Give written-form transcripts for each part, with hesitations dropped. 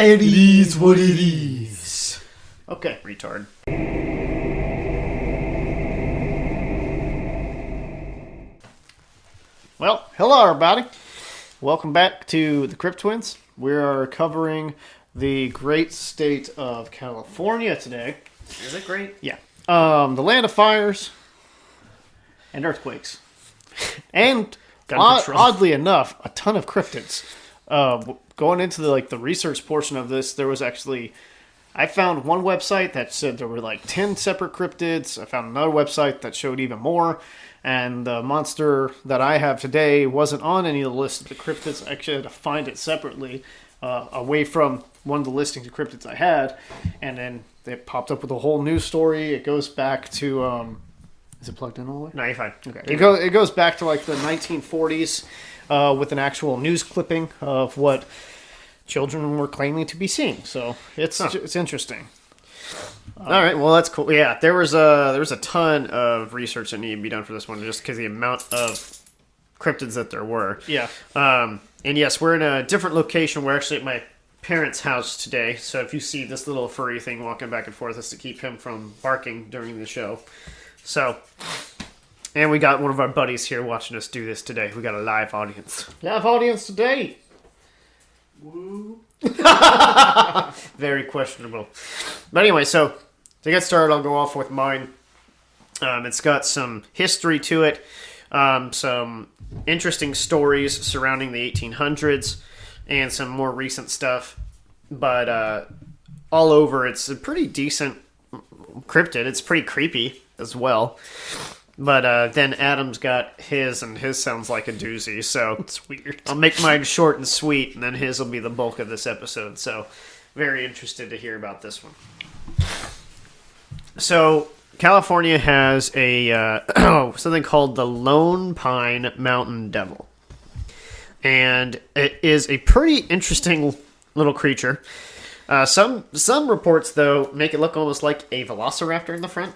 It is what it is. Okay, retard. Well, hello everybody. Welcome back to the Cryptwins. We are covering the great state of California today. Is it great? Yeah. The land of fires and earthquakes. And oddly enough, a ton of cryptids. Going into the research portion of this, there was actually... I found one website that said there were 10 separate cryptids. I found another website that showed even more. And the monster that I have today wasn't on any of the lists of the cryptids. I actually had to find it separately away from one of the listings of cryptids I had. And then it popped up with a whole news story. It goes back to... is it plugged in all the way? No, you're fine. Okay. It goes back to the 1940s with an actual news clipping of what children were claiming to be seeing. So it's interesting. All right, well that's cool. Yeah, there was a ton of research that needed to be done for this one, just because the amount of cryptids that there were. Yeah. And yes, we're in a different location. We're actually at my parents' house today. So if you see this little furry thing walking back and forth, it's to keep him from barking during the show. So, and we got one of our buddies here watching us do this today. We got a live audience. Live audience today. Woo. Very questionable. But anyway, so to get started, I'll go off with mine. It's got some history to it, some interesting stories surrounding the 1800s, and some more recent stuff. But all over, it's a pretty decent cryptid. It's pretty creepy as well. But then Adam's got his, and his sounds like a doozy, so it's weird. I'll make mine short and sweet, and then his will be the bulk of this episode. So very interested to hear about this one. So California has a something called the Lone Pine Mountain Devil, and it is a pretty interesting little creature. Some reports though make it look almost like a velociraptor in the front.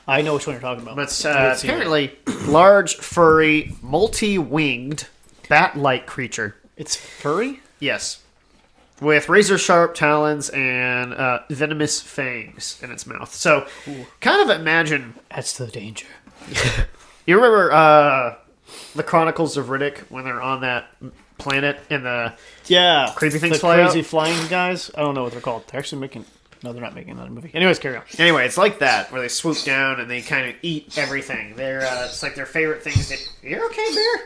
I know which one you're talking about. But apparently, large, furry, multi-winged, bat-like creature. It's furry? Yes. With razor-sharp talons and venomous fangs in its mouth. So, kind of imagine... That's the danger. You remember the Chronicles of Riddick when they're on that planet and the creepy things fly out? Crazy flying guys? I don't know what they're called. They're actually making... No, they're not making another movie. Anyways, carry on. Anyway, it's like that, where they swoop down and they kind of eat everything. They're it's like their favorite things to... You're okay, Bear?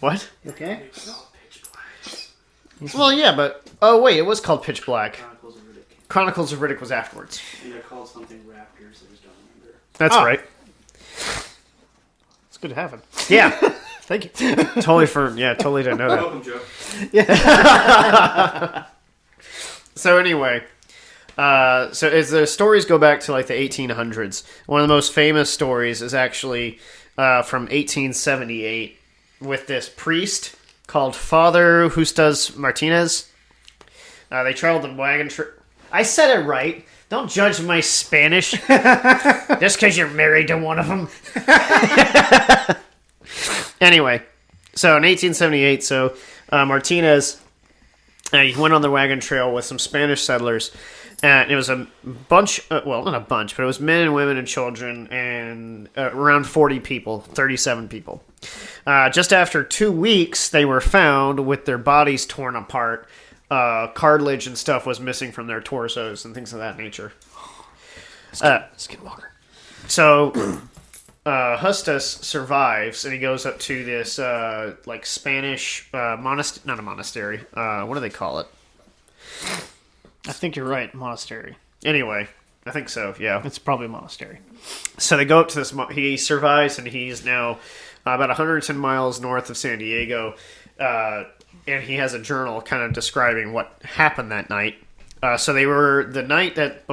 What? Okay. Well, yeah, but... Oh, wait, it was called Pitch Black. Chronicles of Riddick. Chronicles of Riddick was afterwards. And they're called something Raptors, I just don't remember. That's right. It's good to have him. Yeah. Thank you. Totally didn't know that. Welcome, Joe. So anyway, so as the stories go back to the 1800s, one of the most famous stories is actually from 1878 with this priest called Father Justus Martinez. They traveled in wagon trip. I said it right. Don't judge my Spanish just because you're married to one of them. Anyway, so in 1878, Martinez, he went on the wagon trail with some Spanish settlers, and it was a bunch, well, not a bunch, but it was men and women and children, and around 40 people, 37 people. Just after 2 weeks, they were found with their bodies torn apart. Cartilage and stuff was missing from their torsos and things of that nature. Skinwalker. So... Justus survives, and he goes up to this, Spanish, not a monastery, what do they call it? I think you're right, monastery. Anyway, I think so, yeah. It's probably a monastery. So they go up to this, he survives, and he's now about 110 miles north of San Diego, and he has a journal kind of describing what happened that night. So they were, the night that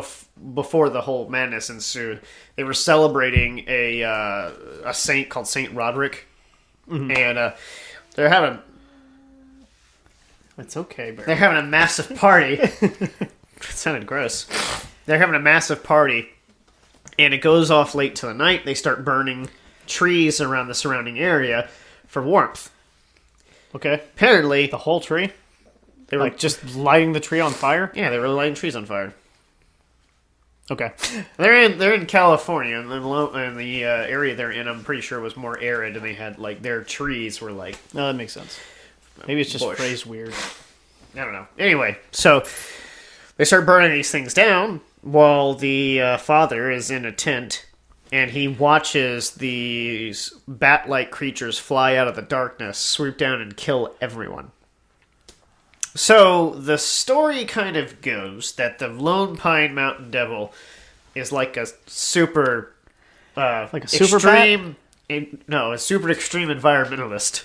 before the whole madness ensued, they were celebrating a saint called Saint Roderick, and they're having... It's okay, Barry. They're having a massive party. It sounded gross. They're having a massive party, and it goes off late to the night. They start burning trees around the surrounding area for warmth. Okay. Apparently, The whole tree? they were Like, just lighting the tree on fire? yeah, they were lighting trees on fire. Okay. They're in California, and the area they're in, I'm pretty sure was more arid, and they had like their trees were like No, that makes sense. Maybe it's just bush. phrased weird. I don't know. Anyway, so they start burning these things down while the father is in a tent, and he watches these bat-like creatures fly out of the darkness, swoop down, and kill everyone. So the story kind of goes that the Lone Pine Mountain Devil is like a super, Like a super bat? a super extreme environmentalist.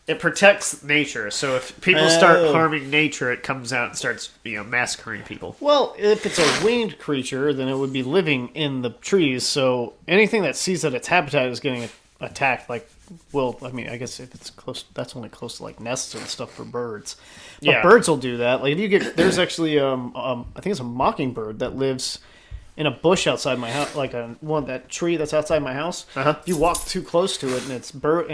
It protects nature, so if people start harming nature, it comes out and starts, massacring people. Well, if it's a winged creature, then it would be living in the trees, so anything that sees that its habitat is getting attacked, I guess if it's close, that's only close to, like, nests and stuff for birds. But Yeah. birds will do that. Like, if you get, there's actually, I think it's a mockingbird that lives in a bush outside my house, like that tree that's outside my house. Uh-huh. If you walk too close to it and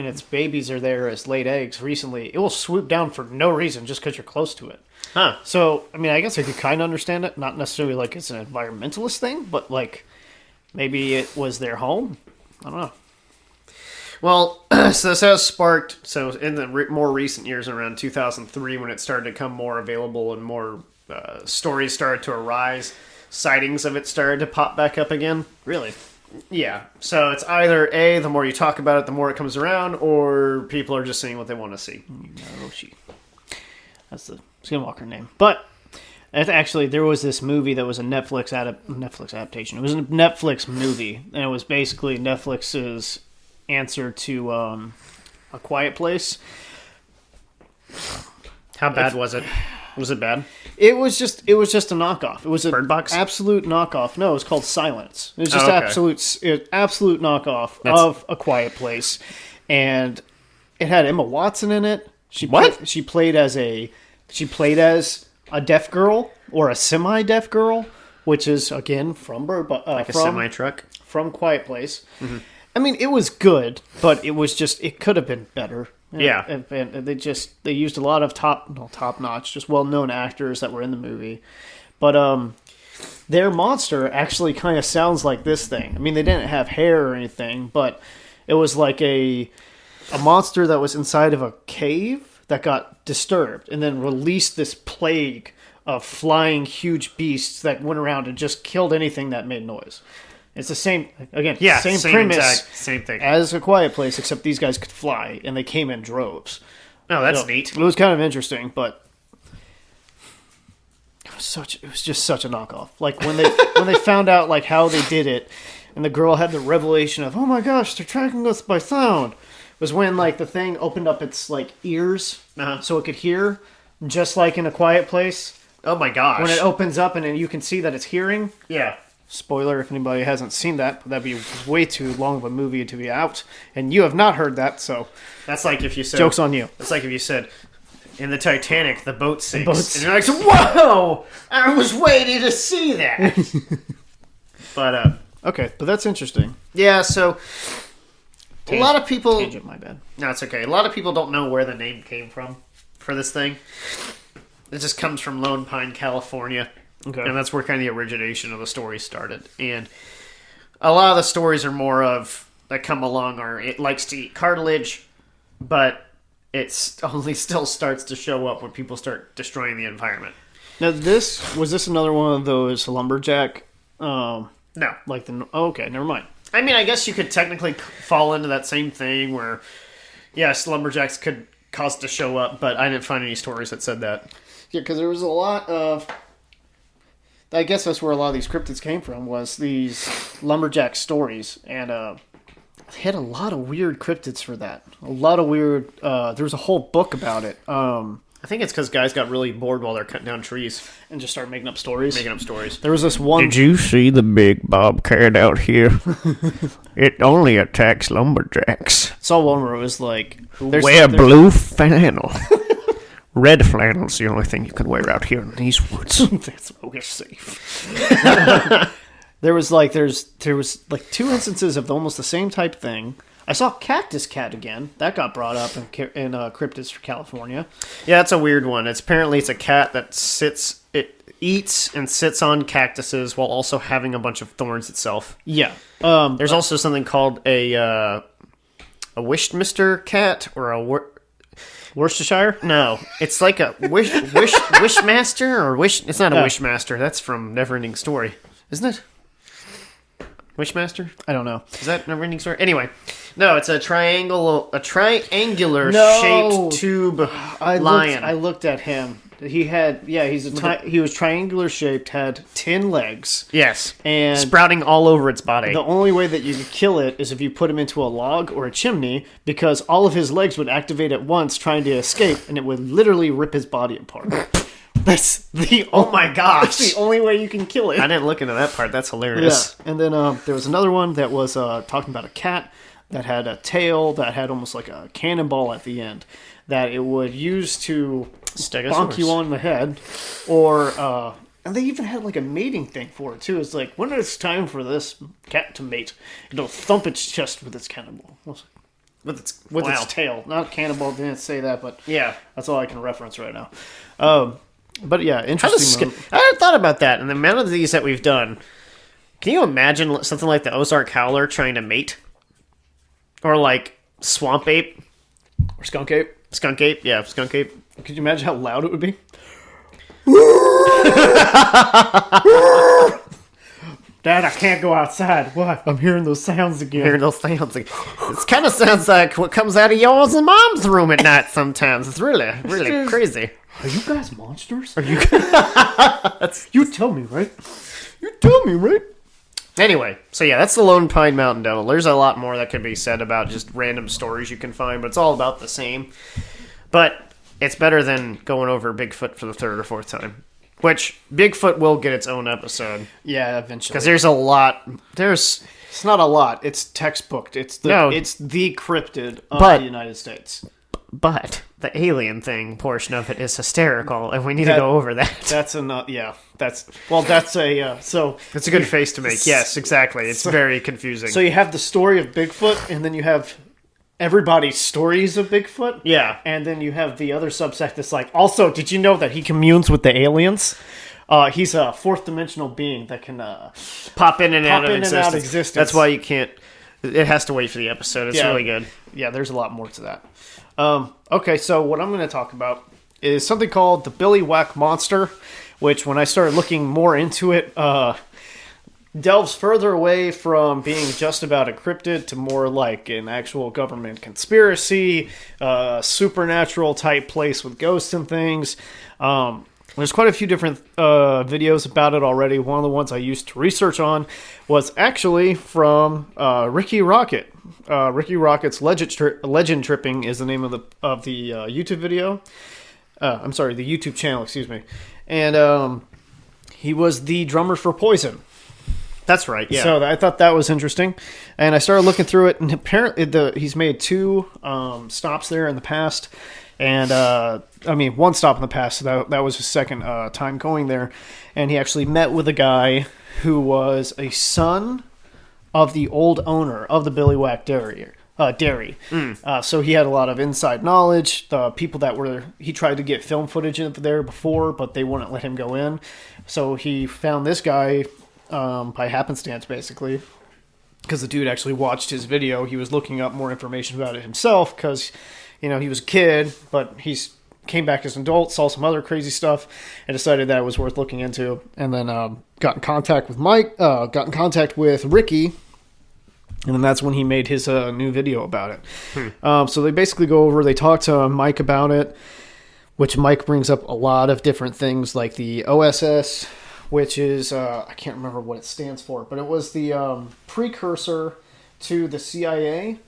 its babies are there as laid eggs recently, it will swoop down for no reason just because you're close to it. Huh. So, I guess I could kind of understand it. Not necessarily like it's an environmentalist thing, but like maybe it was their home. I don't know. Well, so this has sparked, so in the more recent years, around 2003, when it started to become more available and more stories started to arise, sightings of it started to pop back up again. Really? Yeah, so it's either A, the more you talk about it, the more it comes around, or people are just seeing what they want to see. Roshi. That's the Skinwalker name. But actually, there was this movie that was a Netflix adaptation. It was a Netflix movie, and it was basically Netflix's answer to A Quiet Place. How bad was it? Was it bad? It was just a knockoff. It was a Bird Box? absolute knockoff. No, it was called Silence. It was just Oh, okay. absolute knockoff of A Quiet Place, and it had Emma Watson in it. She played as a deaf girl or a semi-deaf girl, which is again from A semi-truck? from Quiet Place. Mm-hmm. It was good, but it could have been better. Yeah. And they used a lot of top-notch, just well-known actors that were in the movie. But their monster actually kind of sounds like this thing. They didn't have hair or anything, but it was like a monster that was inside of a cave that got disturbed and then released this plague of flying huge beasts that went around and just killed anything that made noise. It's the same, again, same premise same thing. as A Quiet Place, except these guys could fly, and they came in droves. Oh, that's So, neat. It was kind of interesting, but it was just such a knockoff. Like, when they found out, like, how they did it, and the girl had the revelation of, oh my gosh, they're tracking us by sound, was when, like, the thing opened up its, like, ears so it could hear, just like in A Quiet Place. Oh my gosh. When it opens up and then you can see that it's hearing. Yeah. Spoiler if anybody hasn't seen that, but that'd be way too long of a movie to be out, and you have not heard that, so That's like if you said... joke's on you. That's like if you said, in the Titanic, the boat sinks. boat And you're like, whoa! I was waiting to see that! But, Okay, but that's interesting. yeah, so... a lot of people... Tangent, my bad. No, it's okay. A lot of people don't know where the name came from for this thing. It just comes from Lone Pine, California. Okay. And that's where kind of the origination of the story started. And a lot of the stories are more of, that come along, are it likes to eat cartilage, but it only still starts to show up when people start destroying the environment. Now, was this another one of those lumberjack? No. Okay, never mind. I guess you could technically fall into that same thing where, yes, lumberjacks could cause it to show up, but I didn't find any stories that said that. Yeah, because there was a lot of... I guess that's where a lot of these cryptids came from, was these lumberjack stories. And they had a lot of weird cryptids for that. A lot of weird... there was a whole book about it. I think it's because guys got really bored while they're cutting down trees. And just started making up stories. There was this one... Did you see the big bobcat out here? It only attacks lumberjacks. saw one where it was like... Wear blue flannel. Red flannel's the only thing you can wear out here in these woods. That's why we're safe. There was like two instances of almost the same type thing I saw Cactus Cat again. That got brought up in Cryptids for California. Yeah, it's a weird one. It's a cat that eats and sits on cactuses while also having a bunch of thorns itself. Yeah. There's also something called a Wishmaster cat or a Worcestershire? no. It's like a Wishmaster or Wish. It's not a Wishmaster. That's from Neverending Story, isn't it? Wishmaster? I don't know. Is that Neverending Story? Anyway, no. It's a triangular shaped tube lion. I looked at him. He was triangular shaped, had 10 legs. Yes, and sprouting all over its body. The only way that you could kill it is if you put him into a log or a chimney, because all of his legs would activate at once trying to escape, and it would literally rip his body apart. That's the oh my gosh! That's the only way you can kill it. I didn't look into that part. That's hilarious. Yeah. And then there was another one that was talking about a cat that had a tail that had almost like a cannonball at the end that it would use to bonk you on the head, or and they even had like a mating thing for it too. It's like, when it's time for this cat to mate, it'll thump its chest with its cannonball. With its tail. Not cannonball, didn't say that, but yeah, that's all I can reference right now. But yeah, interesting. I hadn't thought about that, and the amount of these that we've done. Can you imagine something like the Ozark Howler trying to mate? Or like Swamp Ape? Or Skunk Ape? Skunk Ape, yeah, Skunk Ape. Could you imagine how loud it would be? Dad, I can't go outside. What? I'm hearing those sounds again. It kind of sounds like what comes out of yours and mom's room at night sometimes. It's really, really crazy. Are you guys monsters? Are you guys... You tell me, right? You tell me, right? Anyway, so yeah, that's the Lone Pine Mountain Devil. There's a lot more that could be said about just random stories you can find, but it's all about the same. But it's better than going over Bigfoot for the third or fourth time. Which, Bigfoot will get its own episode. Yeah, eventually. Because there's a lot. It's not a lot. It's textbooked. It's the cryptid of the United States. But the alien thing portion of it is hysterical, and we need to go over that. That's enough. Yeah, that's a so. It's a good face to make. Yes, exactly. It's very confusing. So you have the story of Bigfoot, and then you have everybody's stories of Bigfoot. Yeah, and then you have the other subsect that's like, also, did you know that he communes with the aliens? He's a fourth dimensional being that can pop in and out of existence. That's why you can't. It has to wait for the episode. It's really good. Yeah, there's a lot more to that. Okay, so what I'm going to talk about is something called the Billy Whack Monster, which when I started looking more into it, delves further away from being just about a cryptid to more like an actual government conspiracy, supernatural type place with ghosts and things. There's quite a few different videos about it already. One of the ones I used to research on was actually from Ricky Rocket. Ricky Rocket's Legend Tripping is the name of the YouTube video. I'm sorry, the YouTube channel, excuse me. And he was the drummer for Poison. That's right, yeah. So I thought that was interesting. And I started looking through it, and apparently he's made 2 stops there in the past. And, one stop in the past, so that was his second time going there. And he actually met with a guy who was a son of the old owner of the Billy Whack Dairy. So he had a lot of inside knowledge. The people he tried to get film footage of there before, but they wouldn't let him go in. So he found this guy by happenstance, basically, because the dude actually watched his video. He was looking up more information about it himself because, he was a kid, but he's came back as an adult, saw some other crazy stuff, and decided that it was worth looking into. And then got in contact with Ricky, and then that's when he made his new video about it. So they basically they talk to Mike about it, which Mike brings up a lot of different things, like the OSS, which is, I can't remember what it stands for, but it was the precursor to the CIA.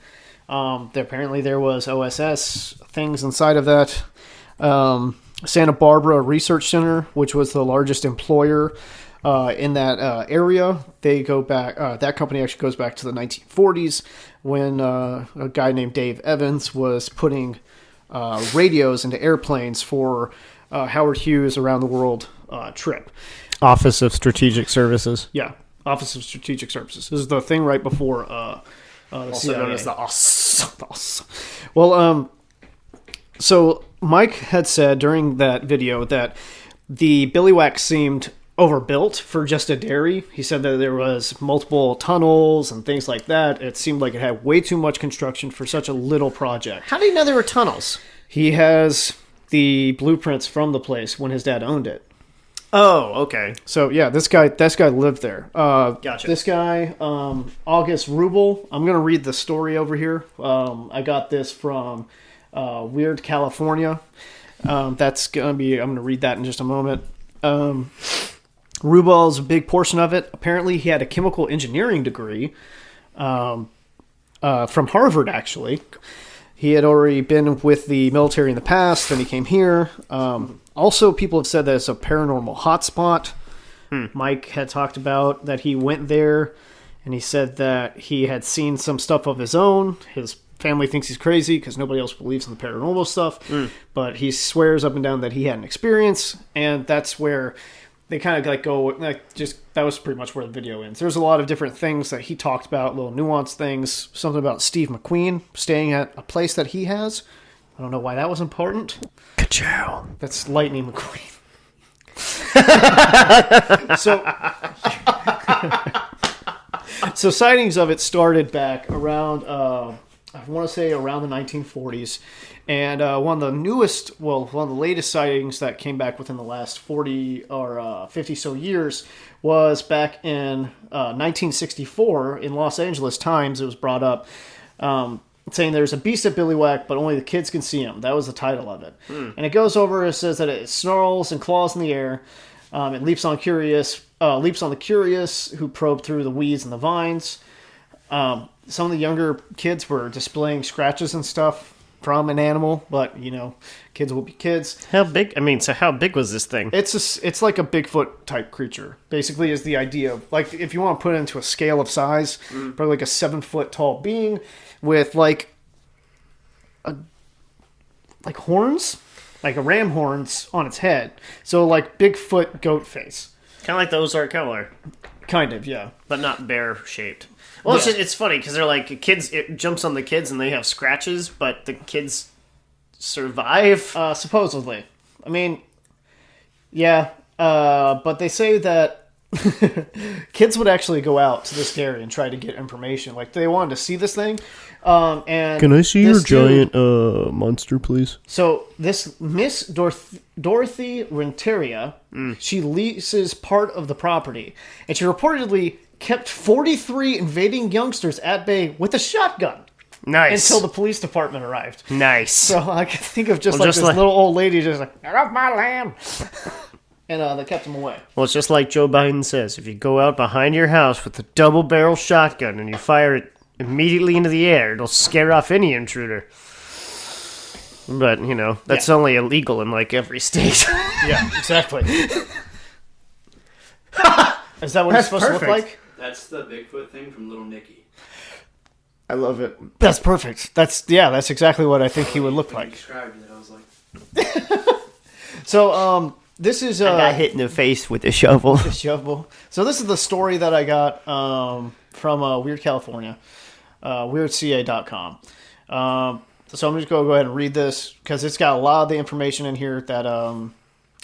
Apparently there was OSS things inside of that. Santa Barbara Research Center, which was the largest employer in that area. They go back. That company actually goes back to the 1940s when a guy named Dave Evans was putting radios into airplanes for Howard Hughes around the world trip. Office of Strategic Services. Yeah, Office of Strategic Services. This is the thing right before The Also known CIA. as the OSS. Well, so Mike had said during that video that the Billywhack seemed overbuilt for just a dairy. He said that there was multiple tunnels and things like that. It seemed like it had way too much construction for such a little project. How do you know there were tunnels? He has the blueprints from the place when his dad owned it. Oh, okay. So yeah, this guy lived there. Gotcha. This guy, August Rubel. I'm gonna read the story over here. I got this from Weird California. That's gonna be. I'm gonna read that in just a moment. Rubel is a big portion of it. Apparently, he had a chemical engineering degree from Harvard. Actually, he had already been with the military in the past. Then he came here. Also, people have said that it's a paranormal hotspot. Mike had talked about that he went there, and he said that he had seen some stuff of his own. His family thinks he's crazy because nobody else believes in the paranormal stuff, but he swears up and down that he had an experience, and that's where they kind of like go like just that was pretty much where the video ends. There's a lot of different things that he talked about, little nuanced things, something about Steve McQueen staying at a place that he has. I don't know why that was important. Ka-chow. That's Lightning McQueen. So sightings of it started back around, I want to say around the 1940s. And one of the latest sightings that came back within the last 40 or 50 so years was back in 1964 in Los Angeles Times. It was brought up saying there's a beast at Billywhack, but only the kids can see him. That was the title of it. And it goes over, it says that it snarls and claws in the air. It leaps on the curious who probe through the weeds and the vines. Some of the younger kids were displaying scratches and stuff from an animal, but kids will be kids. How big? So how big was this thing? It's like a Bigfoot type creature. Basically, is the idea. Like if you want to put it into a scale of size, probably like a 7-foot tall being with like horns, like a ram horns on its head. So like Bigfoot goat face. Kind of like the Ozark Killer, Kind of, yeah. but not bear shaped. Well, it's funny because they're like kids. It jumps on the kids and they have scratches, but the kids survive. Supposedly. I mean, yeah. But they say that kids would actually go out to this dairy and try to get information. Like they wanted to see this thing. And Can I see your this dude- giant monster, please? So this Miss Dorothy Renteria, she leases part of the property, and she reportedly kept 43 invading youngsters at bay with a shotgun Nice. until the police department arrived. Nice. So I can think of just Well, like just this like- little old lady just like, get off my land. And they kept them away. Well, it's just like Joe Biden says. If you go out behind your house with a double-barrel shotgun and you fire it immediately into the air, it'll scare off any intruder. But, that's only illegal in, like, every state. Yeah, exactly. Is that what That's it's supposed to look perfect. like? That's the Bigfoot thing from Little Nicky. I love it. That's perfect. That's exactly what I think he would look When you like. described it, I was like, So, this is I got hit in the face with a shovel. a shovel. So this is the story that I got from Weird California, weirdca.com. So I'm just going to go ahead and read this because it's got a lot of the information in here that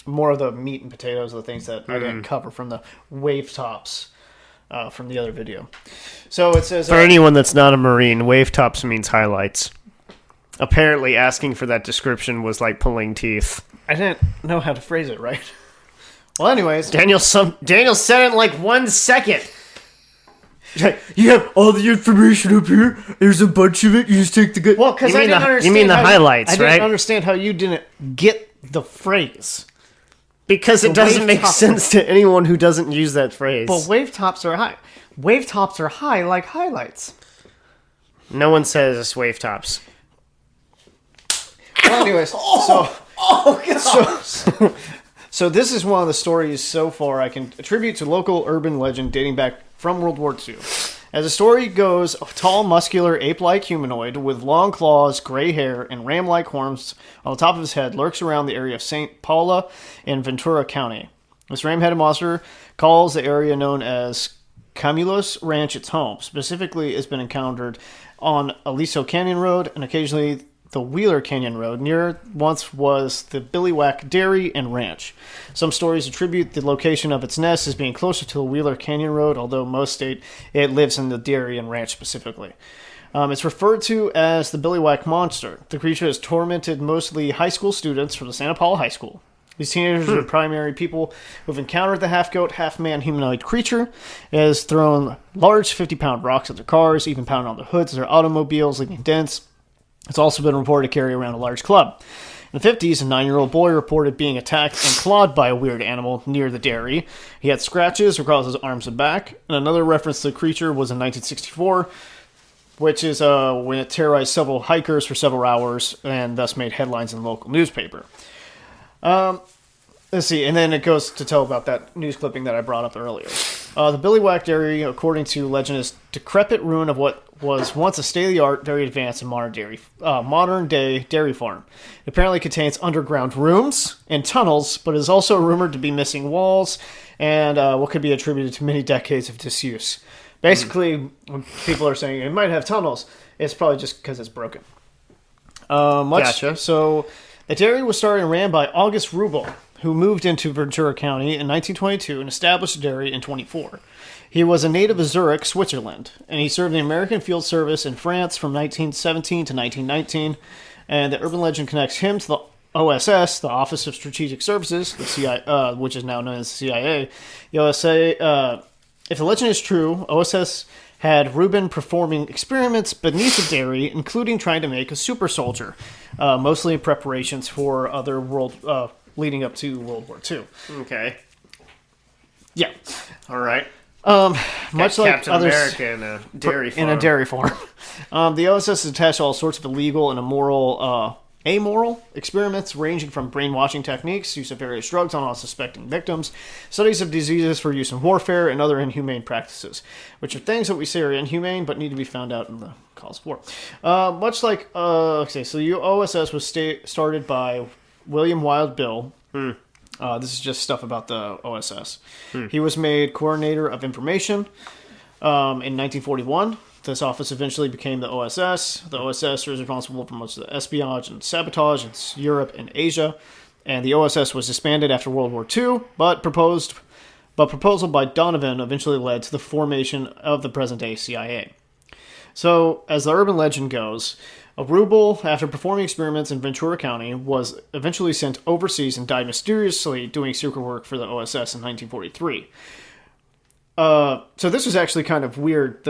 more of the meat and potatoes of the things that I didn't cover from the wave tops from the other video. So it says... For anyone that's not a Marine, wave tops means highlights. Apparently asking for that description was like pulling teeth. I didn't know how to phrase it right. Well, anyways... Daniel said it in like 1 second. You have all the information up here. There's a bunch of it. You just take the good. Well, because You I mean didn't the- understand you mean the how highlights, I didn't right? understand how you didn't get the phrase. Because it The doesn't wave make top. sense to anyone who doesn't use that phrase. But wave tops are high. Wave tops are high like highlights. No one says wave tops. Well, anyways, so this is one of the stories so far I can attribute to local urban legend dating back from World War II. As the story goes, a tall, muscular, ape-like humanoid with long claws, gray hair, and ram-like horns on the top of his head lurks around the area of St. Paula in Ventura County. This ram-headed monster calls the area known as Camulos Ranch its home. Specifically, it's been encountered on Aliso Canyon Road and occasionally the Wheeler Canyon Road. Near once was the Billywhack Dairy and Ranch. Some stories attribute the location of its nest as being closer to the Wheeler Canyon Road, although most state it lives in the dairy and ranch specifically. It's referred to as the Billywhack Monster. The creature has tormented mostly high school students from the Santa Paula High School. These teenagers are primary people who have encountered the half-goat, half-man humanoid creature. It has thrown large 50-pound rocks at their cars, even pounded on the hoods of their automobiles, leaving dents. It's also been reported to carry around a large club. In the 50s, a 9-year-old boy reported being attacked and clawed by a weird animal near the dairy. He had scratches across his arms and back. And another reference to the creature was in 1964, which is when it terrorized several hikers for several hours and thus made headlines in the local newspaper. Let's see, and then it goes to tell about that news clipping that I brought up earlier. The Billywhack Dairy, according to legend, is a decrepit ruin of what was once a state-of-the-art, very advanced and modern-day dairy farm. It apparently contains underground rooms and tunnels, but is also rumored to be missing walls and what could be attributed to many decades of disuse. Basically, when people are saying it might have tunnels, it's probably just because it's broken. Gotcha. So, the dairy was started and ran by August Rubel, who moved into Ventura County in 1922 and established a dairy in 24. He was a native of Zurich, Switzerland, and he served in the American Field Service in France from 1917 to 1919, and the urban legend connects him to the OSS, the Office of Strategic Services, the CIA, which is now known as the CIA. The OSA, if the legend is true, OSS had Rubin performing experiments beneath the dairy, including trying to make a super soldier, mostly in preparations for other leading up to World War II. Okay. Yeah. All right. Much like Captain others America in a dairy farm. In a dairy farm. The OSS is attached to all sorts of illegal and amoral experiments ranging from brainwashing techniques, use of various drugs on unsuspecting victims, studies of diseases for use in warfare, and other inhumane practices, which are things that we say are inhumane but need to be found out in the cause of war. Much like, so the OSS was started by William Wild Bill. This is just stuff about the OSS. He was made coordinator of information in 1941. This office eventually became the OSS. The OSS was responsible for most of the espionage and sabotage in Europe and Asia. And the OSS was disbanded after World War II, but proposal by Donovan eventually led to the formation of the present-day CIA. So, as the urban legend goes, Rubel, after performing experiments in Ventura County, was eventually sent overseas and died mysteriously doing secret work for the OSS in 1943. So this was actually kind of weird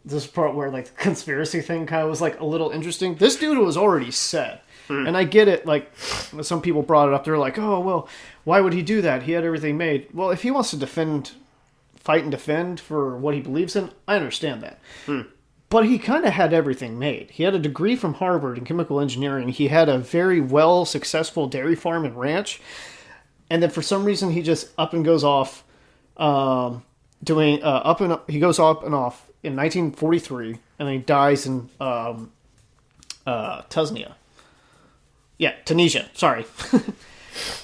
this part where like the conspiracy thing kind of was like a little interesting. This dude was already set. And I get it, like, some people brought it up, they're like, oh, well, why would he do that? He had everything made. Well, if he wants to fight and defend for what he believes in, I understand that. But he kind of had everything made. He had a degree from Harvard in chemical engineering. He had a very successful dairy farm and ranch. And then for some reason, he just up and goes off he goes up and off in 1943, and then he dies in Tunisia. Yeah, Tunisia. Sorry.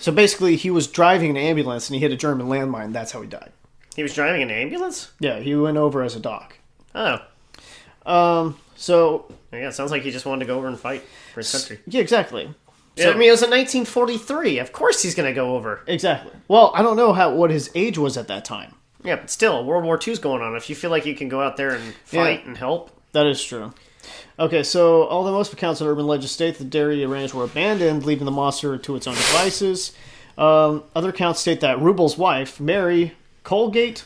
So basically, he was driving an ambulance, and he hit a German landmine. That's how he died. He was driving an ambulance? Yeah, he went over as a doc. Oh. So... Yeah, it sounds like he just wanted to go over and fight for his country. Yeah, exactly. So, I mean, it was in 1943. Of course he's going to go over. Exactly. Well, I don't know what his age was at that time. Yeah, but still, World War II's going on. If you feel like you can go out there and fight and help. That is true. Okay, so although most accounts in urban legend state the dairy and ranch were abandoned, leaving the monster to its own devices, other accounts state that Rubel's wife, Mary Colgate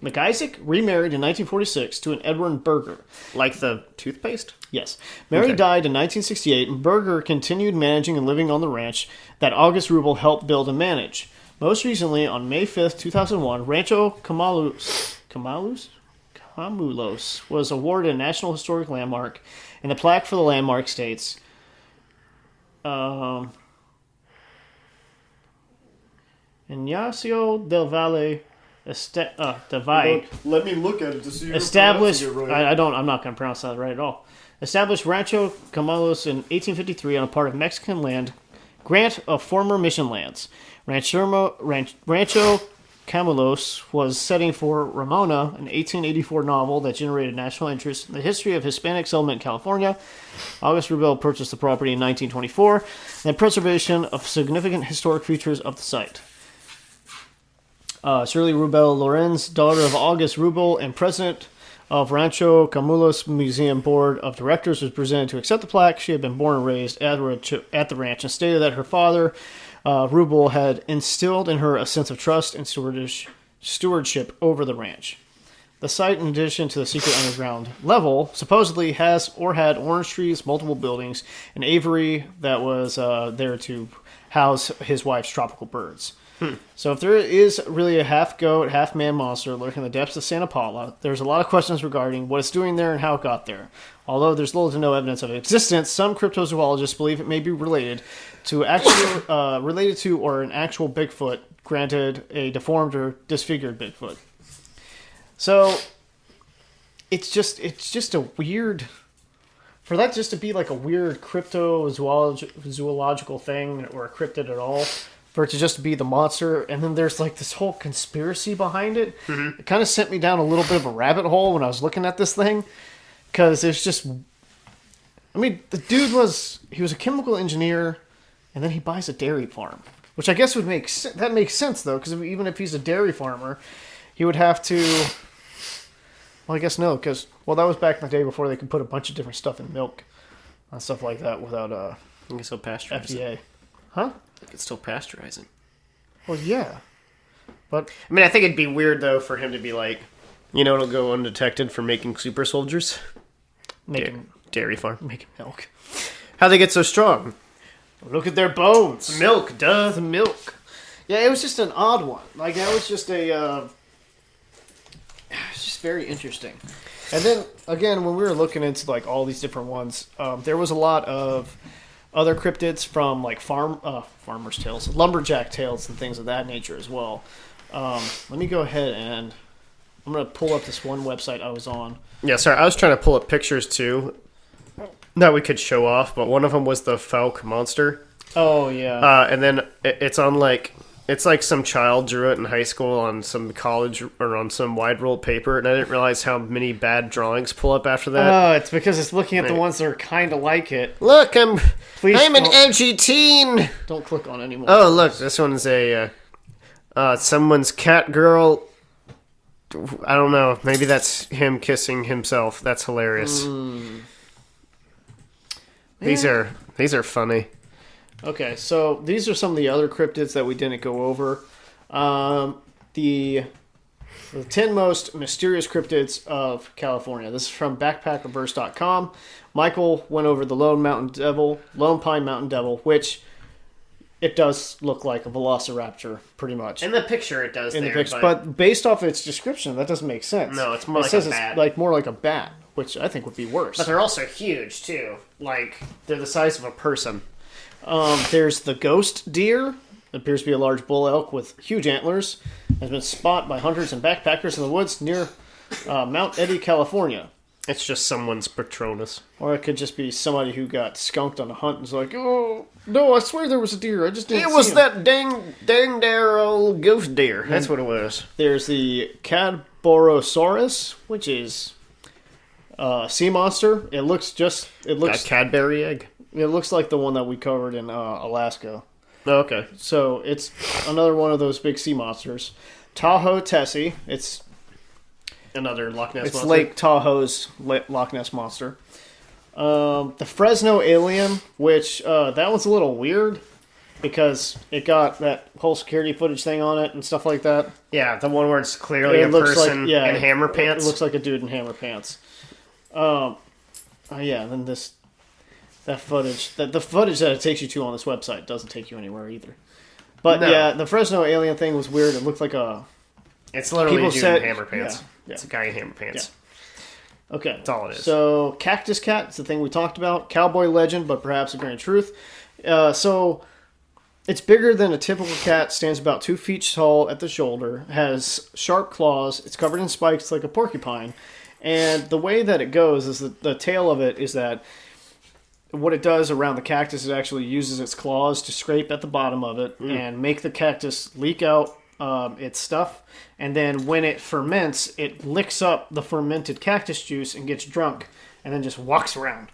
McIsaac, remarried in 1946 to an Edwin Berger. Like the toothpaste? Yes. Mary died in 1968, and Berger continued managing and living on the ranch that August Rubel helped build and manage. Most recently, on May 5th, 2001, Rancho Camulos was awarded a National Historic Landmark, and the plaque for the landmark states, Ignacio del Valle Let me look at it to see if established. you're pronouncing it right. I'm not going to pronounce that right at all. Established Rancho Camulos in 1853 on a part of Mexican land, grant of former mission lands. Rancho Camulos was setting for Ramona, an 1884 novel that generated national interest in the history of Hispanic settlement in California. August Rubel purchased the property in 1924 and preservation of significant historic features of the site. Shirley Rubel Lorenz, daughter of August Rubel and president of Rancho Camulos Museum Board of Directors, was presented to accept the plaque. She had been born and raised at the ranch and stated that her father, Rubel, had instilled in her a sense of trust and stewardship over the ranch. The site, in addition to the secret underground level, supposedly has or had orange trees, multiple buildings, an aviary that was there to house his wife's tropical birds. So if there is really a half-goat, half-man monster lurking in the depths of Santa Paula, there's a lot of questions regarding what it's doing there and how it got there. Although there's little to no evidence of its existence, some cryptozoologists believe it may be related to or an actual Bigfoot, granted a deformed or disfigured Bigfoot. So it's just a weird, for that just to be like a weird cryptozoological thing or a cryptid at all. For it to just be the monster, and then there's like this whole conspiracy behind it. Mm-hmm. It kind of sent me down a little bit of a rabbit hole when I was looking at this thing, because it's just, I mean, the dude was a chemical engineer, and then he buys a dairy farm, which I guess would makes sense though, because even if he's a dairy farmer, he would have to. Well, I guess no, because that was back in the day before they could put a bunch of different stuff in milk and stuff like that without I guess so pasteurizing. FDA, huh? It's still pasteurizing. Well, yeah. But I mean, I think it'd be weird, though, for him to be like, it'll go undetected for making super soldiers. making Dairy farm. Making milk. How'd they get so strong? Look at their bones. Milk, duh. The milk. Yeah, it was just an odd one. Like, that was just it's just very interesting. And then, again, when we were looking into, like, all these different ones, there was a lot of other cryptids from like farmer's tales, lumberjack tales, and things of that nature as well. Let me go ahead and I'm going to pull up this one website I was on. Yeah, sorry, I was trying to pull up pictures too that we could show off, but one of them was the Falk monster. Oh yeah. And then it's on like some child drew it in high school on some college or on some wide rolled paper, and I didn't realize how many bad drawings pull up after that. Oh, it's because it's looking at the ones that are kind of like it. Look, I'm an edgy teen. Don't click on anymore. Oh, look, this one's a someone's cat girl. I don't know. Maybe that's him kissing himself. That's hilarious. These are funny. Okay, so these are some of the other cryptids that we didn't go over. The 10 most mysterious cryptids of California. This is from backpackerverse.com. Michael went over the Lone Pine Mountain Devil, which it does look like a velociraptor, pretty much. In the picture, it does. But based off its description, that doesn't make sense. No, it's more like a bat. It's like more like a bat, which I think would be worse. But they're also huge too. Like they're the size of a person. There's the ghost deer. It appears to be a large bull elk with huge antlers. Has been spotted by hunters and backpackers in the woods near Mount Eddy, California. It's just someone's Patronus. Or it could just be somebody who got skunked on a hunt and was like, oh, no, I swear there was a deer. I just didn't see him. It was that dang there old ghost deer. That's what it was. There's the Cadborosaurus, which is a sea monster. It looks a Cadbury egg. It looks like the one that we covered in Alaska. Oh, okay. So it's another one of those big sea monsters. Tahoe Tessie. It's another Loch Ness monster. It's Lake Tahoe's Loch Ness monster. The Fresno alien, which that one's a little weird because it got that whole security footage thing on it and stuff like that. Yeah, the one where it's clearly a person in hammer pants. It looks like a dude in hammer pants. And then that footage, the footage that it takes you to on this website doesn't take you anywhere either. But yeah, the Fresno alien thing was weird. It looked like it's literally a dude in hammer pants. Yeah. It's a guy in hammer pants. Yeah. Okay. That's all it is. So, Cactus Cat is the thing we talked about. Cowboy legend, but perhaps a grain of truth. So, it's bigger than a typical cat, stands about 2 feet tall at the shoulder, has sharp claws, it's covered in spikes like a porcupine. And the way that it goes is the tail of it is that what it does around the cactus, it actually uses its claws to scrape at the bottom of it and make the cactus leak out its stuff, and then when it ferments, it licks up the fermented cactus juice and gets drunk, and then just walks around.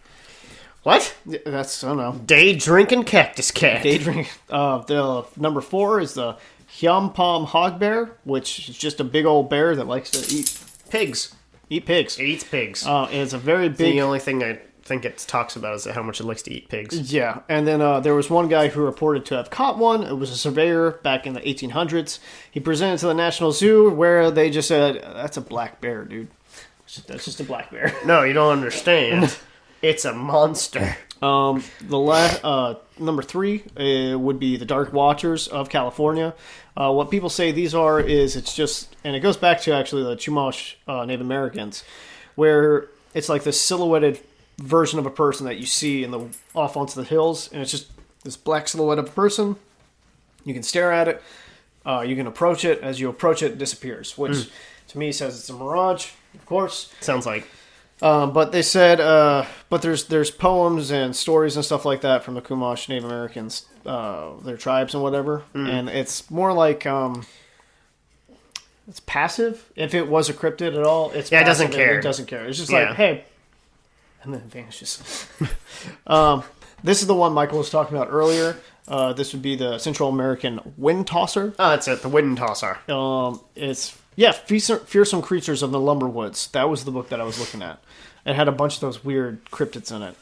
What? That's, I don't know. Day drinking cactus cat. Day drink. The number 4 is the Hyampom hog bear, which is just a big old bear that likes to eat Pigs. pigs. It eats pigs. It's a very big. The only thing I think it talks about is how much it likes to eat pigs. Yeah, and then there was one guy who reported to have caught one. It was a surveyor back in the 1800s. He presented to the National Zoo, where they just said, "That's a black bear, dude. That's just a black bear." No, you don't understand. It's a monster. Number 3 would be the Dark Watchers of California. What people say these are is it's just, and it goes back to actually the Chumash Native Americans, where it's like this silhouetted version of a person that you see off onto the hills, and it's just this black silhouette of a person. You can stare at it. You can approach it. As you approach it, it disappears, which to me says it's a mirage, of course. Sounds like. But they said, but there's poems and stories and stuff like that from the Chumash Native Americans, their tribes and whatever, and it's more like it's passive. If it was a cryptid at all, it's it passive. doesn't care. It doesn't care. It's just like, hey, and then it vanishes. This is the one Michael was talking about earlier. This would be the Central American wind tosser. Oh, that's it. The wind tosser. It's Fearsome Creatures of the Lumberwoods. That was the book that I was looking at. It had a bunch of those weird cryptids in it.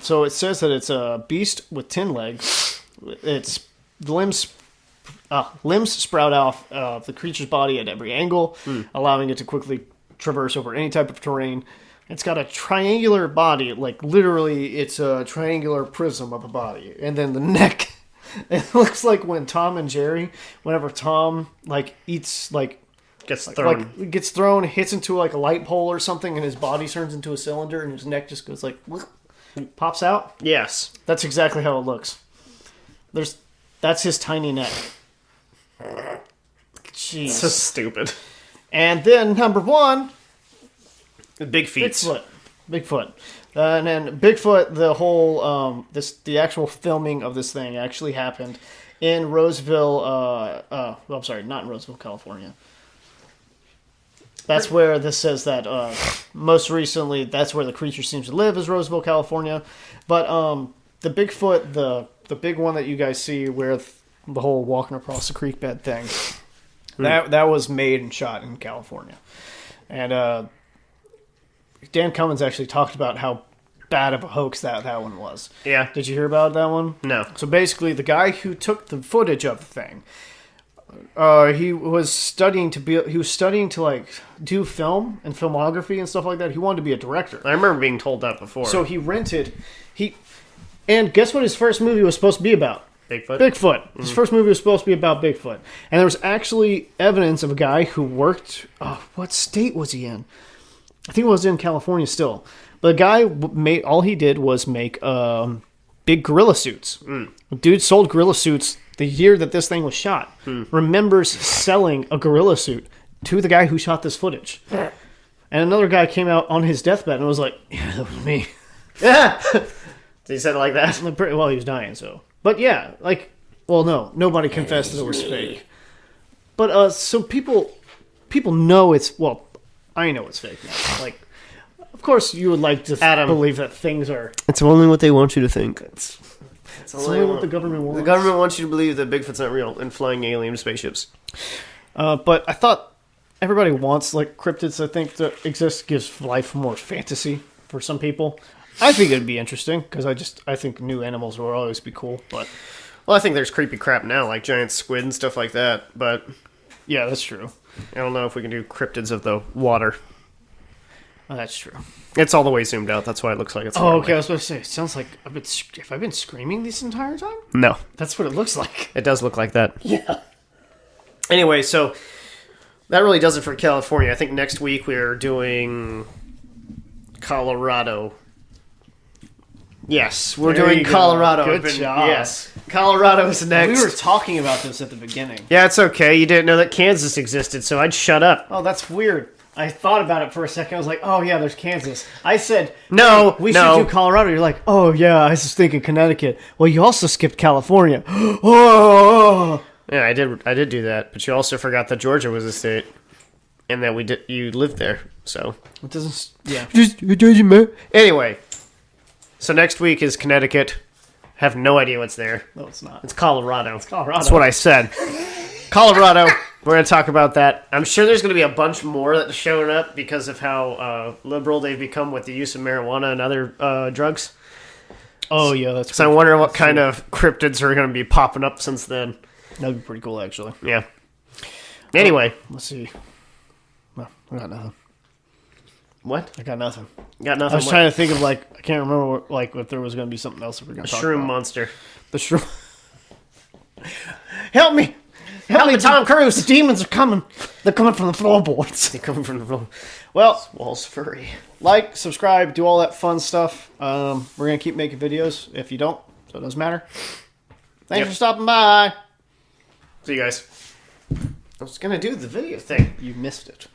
So it says that it's a beast with 10 legs. Its limbs sprout off the creature's body at every angle, allowing it to quickly traverse over any type of terrain. It's got a triangular body, like literally it's a triangular prism of a body. And then the neck, it looks like when Tom and Jerry, whenever Tom eats Gets thrown. gets thrown, hits into like a light pole or something, and his body turns into a cylinder, and his neck just goes like, pops out. Yes. That's exactly how it looks. That's his tiny neck. Jeez. So stupid. And then number 1, The big feet. Bigfoot. And then Bigfoot, the whole the actual filming of this thing actually happened in Roseville. I'm sorry, not in Roseville, California. That's where this says that most recently, that's where the creature seems to live, is Roseville, California. But the Bigfoot, the big one that you guys see with the whole walking across the creek bed thing, that was made and shot in California. And Dan Cummins actually talked about how bad of a hoax that one was. Yeah. Did you hear about that one? No. So basically, the guy who took the footage of the thing, he was studying to like do film and filmography and stuff like that. He wanted to be a director. I remember being told that before. So and guess what his first movie was supposed to be about? Bigfoot. His first movie was supposed to be about Bigfoot. And there was actually evidence of a guy who worked, what state was he in? I think it was in California still. But the guy all he did was make big gorilla suits. Dude sold gorilla suits the year that this thing was shot. Remembers selling a gorilla suit to the guy who shot this footage. And another guy came out on his deathbed and was like, "Yeah, that was me." Yeah. He said it like that? Well, he was dying, so. But yeah, no, nobody confessed that it was fake. But so people know it's, well, I know it's fake now. Like, of course you would like to believe that things are. It's only what they want you to think. It's only what the government wants. The government wants you to believe that Bigfoot's not real and flying alien spaceships. But I thought everybody wants cryptids. I think that exist gives life more fantasy for some people. I think it'd be interesting because I think new animals will always be cool. But I think there's creepy crap now, like giant squid and stuff like that. But yeah, that's true. I don't know if we can do cryptids of the water. Oh, that's true. It's all the way zoomed out. That's why it looks like it's. Oh, okay. I was about to say. It sounds like have I been screaming this entire time? No, that's what it looks like. It does look like that. Yeah. Anyway, so that really does it for California. I think next week we're doing Colorado. Yes, we're doing Colorado. Good job. Yes, Colorado's next. We were talking about this at the beginning. Yeah, it's okay. You didn't know that Kansas existed, so I'd shut up. Oh, that's weird. I thought about it for a second. I was like, oh, yeah, there's Kansas. I said, no, we should do Colorado. You're like, oh, yeah, I was just thinking Connecticut. Well, you also skipped California. Oh. Yeah, I did do that, but you also forgot that Georgia was a state, and that you lived there. So It doesn't. Yeah. it doesn't matter. Anyway, so next week is Connecticut. Have no idea what's there. No, it's not. It's Colorado. Colorado. That's what I said. Colorado. We're going to talk about that. I'm sure there's going to be a bunch more that are showing up because of how liberal they've become with the use of marijuana and other drugs. Oh, yeah, that's So I wonder what kind of cryptids are going to be popping up since then. That'd be pretty cool, actually. Yeah. Anyway. Let's see. No, I got nothing. What? I got nothing. Got nothing. I was trying to think of, like, I can't remember, what, like, if there was going to be something else that we're going to talk Shroom about. monster. The shroom. Help me! Help me, Tom Cruise! The demons are coming. They're coming from the floorboards. They're coming from the floor. Well, Wall's furry. like, subscribe, do all that fun stuff. We're going to keep making videos. If you don't, so it doesn't matter. Thanks for stopping by. See you guys. I was going to do the video thing. You missed it.